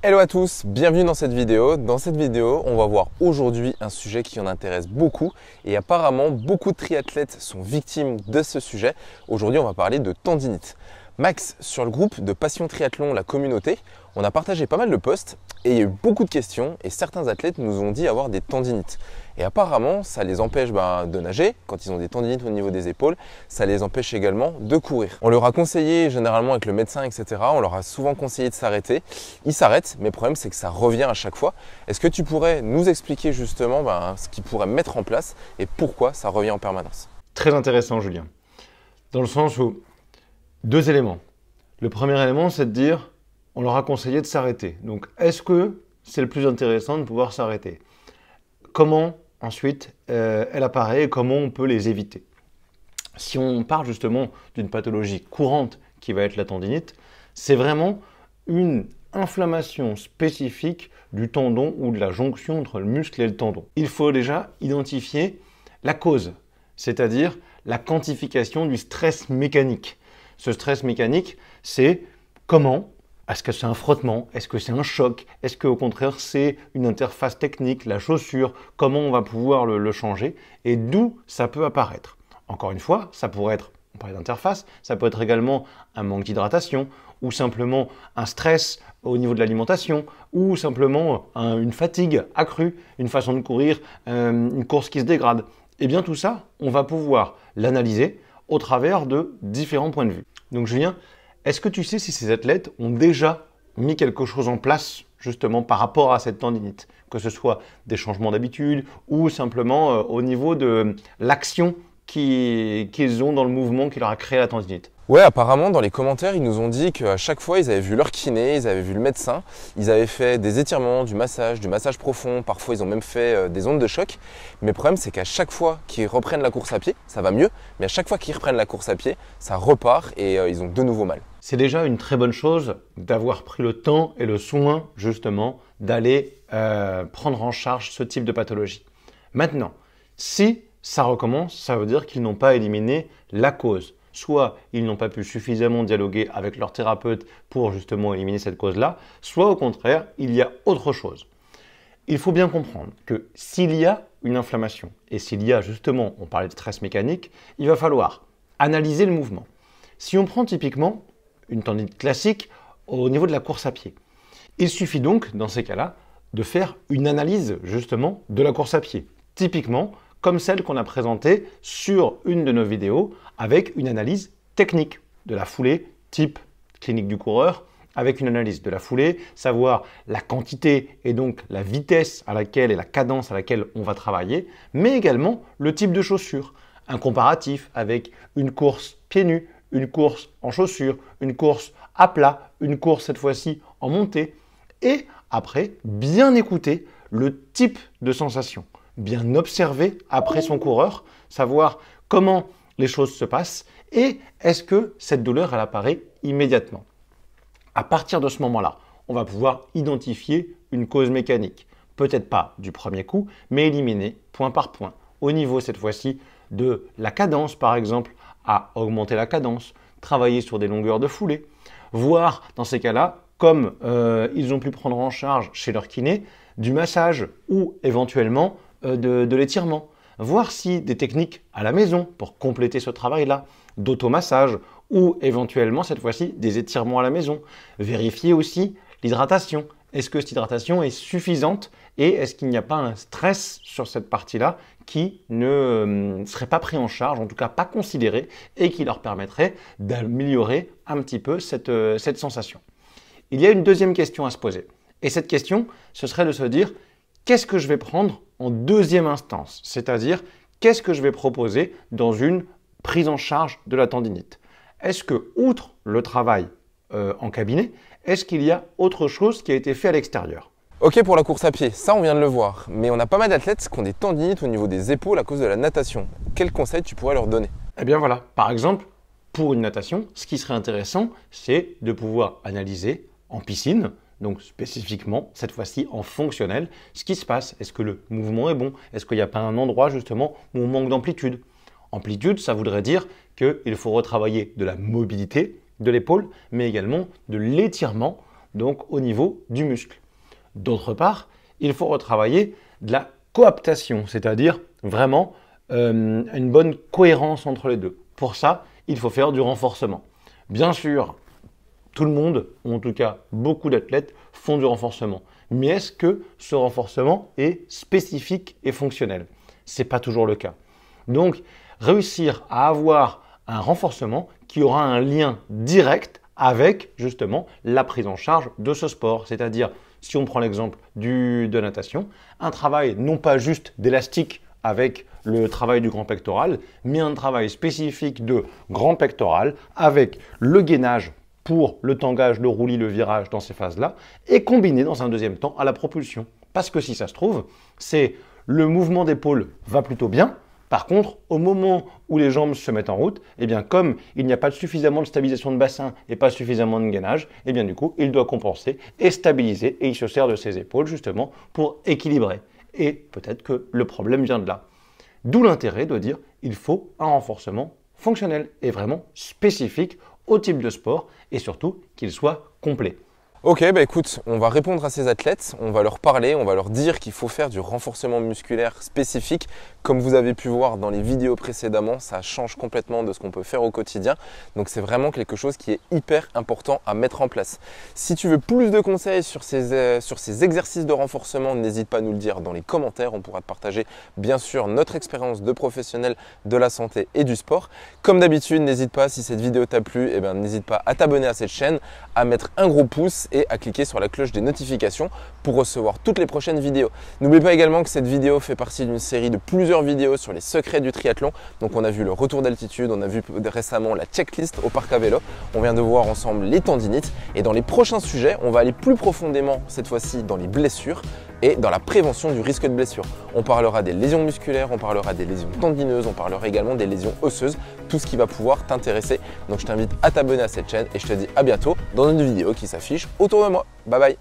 Hello à tous, bienvenue dans cette vidéo. Dans cette vidéo, on va voir aujourd'hui un sujet qui en intéresse beaucoup et apparemment beaucoup de triathlètes sont victimes de ce sujet. Aujourd'hui, on va parler de tendinite. Max, sur le groupe de Passion Triathlon, la communauté, on a partagé pas mal de posts et il y a eu beaucoup de questions et certains athlètes nous ont dit avoir des tendinites. Et apparemment, ça les empêche de nager quand ils ont des tendinites au niveau des épaules. Ça les empêche également de courir. On leur a conseillé, généralement avec le médecin, etc., on leur a souvent conseillé de s'arrêter. Ils s'arrêtent, mais le problème, c'est que ça revient à chaque fois. Est-ce que tu pourrais nous expliquer justement ce qu'ils pourraient mettre en place et pourquoi ça revient en permanence? Très intéressant, Julien. Dans le sens où, deux éléments. Le premier élément, c'est de dire, on leur a conseillé de s'arrêter. Donc, est-ce que c'est le plus intéressant de pouvoir s'arrêter? Comment ensuite elle apparaît et comment on peut les éviter? Si on parle justement d'une pathologie courante qui va être la tendinite, c'est vraiment une inflammation spécifique du tendon ou de la jonction entre le muscle et le tendon. Il faut déjà identifier la cause, c'est-à-dire la quantification du stress mécanique. Ce stress mécanique, c'est comment? Est-ce que c'est un frottement? Est-ce que c'est un choc? Est-ce qu'au contraire, c'est une interface technique, la chaussure? Comment on va pouvoir le changer? Et d'où ça peut apparaître? Encore une fois, ça pourrait être, on parlait d'interface, ça peut être également un manque d'hydratation ou simplement un stress au niveau de l'alimentation ou simplement une fatigue accrue, une façon de courir, une course qui se dégrade. Et bien tout ça, on va pouvoir l'analyser au travers de différents points de vue. Donc Julien, est-ce que tu sais si ces athlètes ont déjà mis quelque chose en place justement par rapport à cette tendinite? Que ce soit des changements d'habitude ou simplement au niveau de l'action qu'ils ont dans le mouvement qui leur a créé la tendinite? Ouais, apparemment, dans les commentaires, ils nous ont dit qu'à chaque fois, ils avaient vu leur kiné, ils avaient vu le médecin, ils avaient fait des étirements, du massage profond, parfois ils ont même fait des ondes de choc. Mais le problème, c'est qu'à chaque fois qu'ils reprennent la course à pied, ça va mieux, mais à chaque fois qu'ils reprennent la course à pied, ça repart et ils ont de nouveau mal. C'est déjà une très bonne chose d'avoir pris le temps et le soin, justement, d'aller prendre en charge ce type de pathologie. Maintenant, si ça recommence, ça veut dire qu'ils n'ont pas éliminé la cause. Soit ils n'ont pas pu suffisamment dialoguer avec leur thérapeute pour justement éliminer cette cause-là, soit au contraire, il y a autre chose. Il faut bien comprendre que s'il y a une inflammation et s'il y a justement, on parlait de stress mécanique, il va falloir analyser le mouvement. Si on prend typiquement une tendinite classique au niveau de la course à pied, il suffit donc dans ces cas-là de faire une analyse justement de la course à pied. Typiquement, comme celle qu'on a présentée sur une de nos vidéos avec une analyse technique de la foulée, type clinique du coureur, avec une analyse de la foulée, savoir la quantité et donc la vitesse à laquelle et la cadence à laquelle on va travailler, mais également le type de chaussure, un comparatif avec une course pieds nus, une course en chaussures, une course à plat, une course cette fois-ci en montée, et après bien écouter le type de sensation. Bien observer après son coureur, savoir comment les choses se passent et est-ce que cette douleur elle apparaît immédiatement. À partir de ce moment-là, on va pouvoir identifier une cause mécanique. Peut-être pas du premier coup, mais éliminer point par point. Au niveau cette fois-ci de la cadence par exemple, à augmenter la cadence, travailler sur des longueurs de foulée, voir dans ces cas-là, comme ils ont pu prendre en charge chez leur kiné, du massage ou éventuellement de l'étirement. Voir si des techniques à la maison pour compléter ce travail-là, d'automassage ou éventuellement cette fois-ci des étirements à la maison. Vérifier aussi l'hydratation. Est-ce que cette hydratation est suffisante et est-ce qu'il n'y a pas un stress sur cette partie-là qui ne serait pas pris en charge, en tout cas pas considéré et qui leur permettrait d'améliorer un petit peu cette sensation. Il y a une deuxième question à se poser. Et cette question, ce serait de se dire qu'est-ce que je vais prendre en deuxième instance? C'est-à-dire, qu'est-ce que je vais proposer dans une prise en charge de la tendinite? Est-ce que, outre le travail en cabinet, est-ce qu'il y a autre chose qui a été fait à l'extérieur? Ok pour la course à pied, ça on vient de le voir, mais on a pas mal d'athlètes qui ont des tendinites au niveau des épaules à cause de la natation. Quels conseils tu pourrais leur donner? Eh bien voilà, par exemple, pour une natation, ce qui serait intéressant, c'est de pouvoir analyser en piscine, donc spécifiquement, cette fois-ci en fonctionnel, ce qui se passe. Est-ce que le mouvement est bon? Est-ce qu'il n'y a pas un endroit justement où on manque d'amplitude? Amplitude, ça voudrait dire qu'il faut retravailler de la mobilité de l'épaule, mais également de l'étirement donc au niveau du muscle. D'autre part, il faut retravailler de la coaptation, c'est-à-dire vraiment une bonne cohérence entre les deux. Pour ça, il faut faire du renforcement. Bien sûr, tout le monde, ou en tout cas beaucoup d'athlètes, font du renforcement. Mais est-ce que ce renforcement est spécifique et fonctionnel? Ce n'est pas toujours le cas. Donc, réussir à avoir un renforcement qui aura un lien direct avec justement la prise en charge de ce sport. C'est-à-dire, si on prend l'exemple de natation, un travail non pas juste d'élastique avec le travail du grand pectoral, mais un travail spécifique de grand pectoral avec le gainage pour le tangage, le roulis, le virage dans ces phases-là, et combiné dans un deuxième temps à la propulsion. Parce que si ça se trouve, c'est le mouvement d'épaule va plutôt bien. Par contre, au moment où les jambes se mettent en route, eh bien, comme il n'y a pas suffisamment de stabilisation de bassin et pas suffisamment de gainage, eh bien, du coup, il doit compenser et stabiliser et il se sert de ses épaules justement pour équilibrer. Et peut-être que le problème vient de là. D'où l'intérêt de dire il faut un renforcement fonctionnel et vraiment spécifique au type de sport et surtout qu'il soit complet. Ok, bah écoute, on va répondre à ces athlètes, on va leur parler, on va leur dire qu'il faut faire du renforcement musculaire spécifique. Comme vous avez pu voir dans les vidéos précédemment, ça change complètement de ce qu'on peut faire au quotidien. Donc c'est vraiment quelque chose qui est hyper important à mettre en place. Si tu veux plus de conseils sur ces exercices de renforcement, n'hésite pas à nous le dire dans les commentaires. On pourra te partager bien sûr notre expérience de professionnel de la santé et du sport. Comme d'habitude, n'hésite pas, si cette vidéo t'a plu, n'hésite pas à t'abonner à cette chaîne, à mettre un gros pouce et à cliquer sur la cloche des notifications pour recevoir toutes les prochaines vidéos. N'oublie pas également que cette vidéo fait partie d'une série de plusieurs vidéos sur les secrets du triathlon. Donc on a vu le retour d'altitude, on a vu récemment la checklist au parc à vélo, on vient de voir ensemble les tendinites et dans les prochains sujets, on va aller plus profondément cette fois-ci dans les blessures et dans la prévention du risque de blessure. On parlera des lésions musculaires, on parlera des lésions tendineuses, on parlera également des lésions osseuses, tout ce qui va pouvoir t'intéresser. Donc je t'invite à t'abonner à cette chaîne et je te dis à bientôt dans une vidéo qui s'affiche autour de moi. Bye bye.